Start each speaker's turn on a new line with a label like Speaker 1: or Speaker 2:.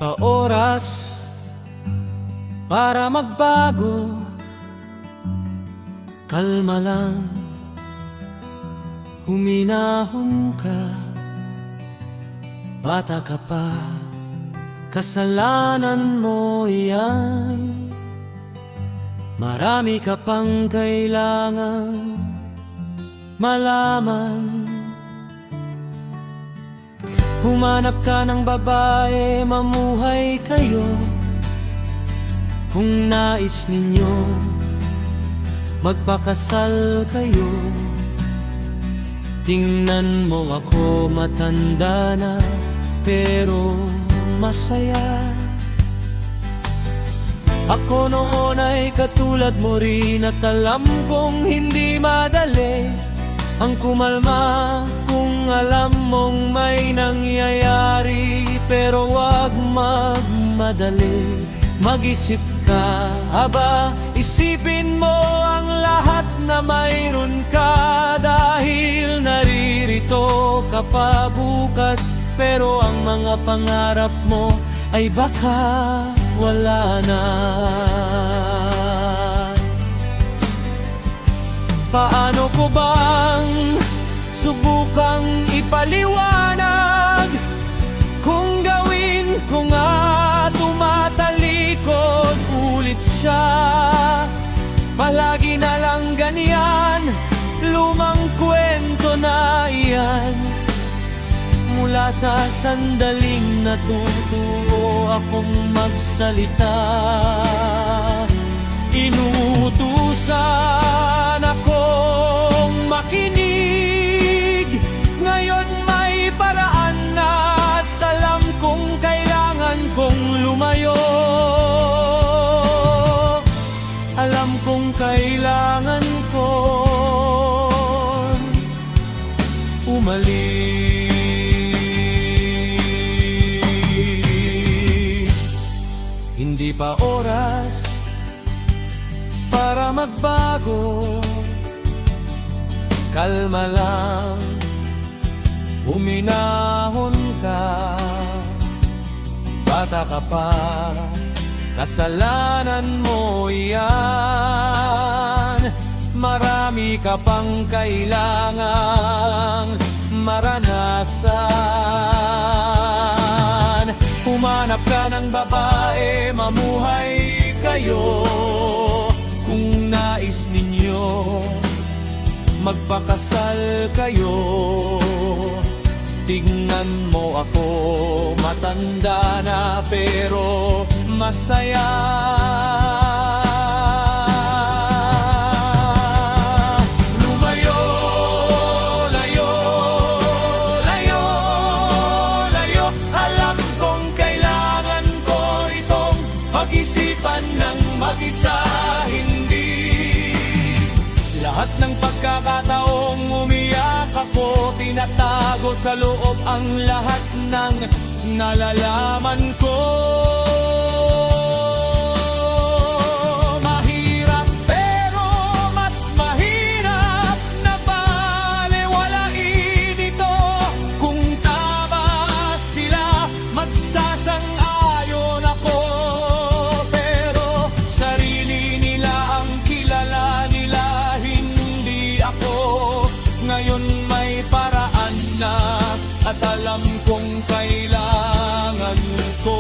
Speaker 1: pa oras para magbago. Kalma lang, huminahon ka. Bata ka pa, kasalanan mo yan. Marami ka pang kailangang malaman. Humanap ka ng babae, mamuhay kayo. Kung nais ninyo, magpakasal kayo. Tingnan mo ako, matanda na, pero masaya. Ako noon ay katulad mo rin, at alam kong hindi madali ang kumalma kung alam mong may nangyayari. Pero wag magmadali, mag-isip ka, aba, isipin mo ang lahat na mayroon ka. Dahil naririto ka pa bukas, pero ang mga pangarap mo ay baka wala na. Paano ko bang subukang ipaliwanag kung gawin ko nga tumatalikod ulit siya? Palagi na lang ganyan, lumang kwento na iyan. Mula sa sandaling natutuo akong magsalita, inuutusan akong makinig. Ngayon may paraan na, at alam kong kailangan kong lumayo. Alam kong kailangan kong umalis. Hindi pa oras para magbago. Kalma lang, huminahon ka. Bata ka pa, kasalanan mo yan. Marami ka pang kailangang maranasan. Humanap ka ng babae, mamuhay kayo. Kung nais ninyo, magpakasal kayo. Tingnan mo ako, matanda na pero masaya. Lumayo, layo, layo, layo. Alam kong kailangan ko itong pag-isipan ng mag-isa. Hindi lahat ng pagkakataong umiyak ako, tinatago sa loob ang lahat ng nalalaman ko. Mahirap pero mas mahirap na balewalain ito. Kung tama sila, magsasang-ayon ako. Pero sarili nila ang kilala nila, hindi ako. Ngayon may paraan na, at alam kong kailangan ko.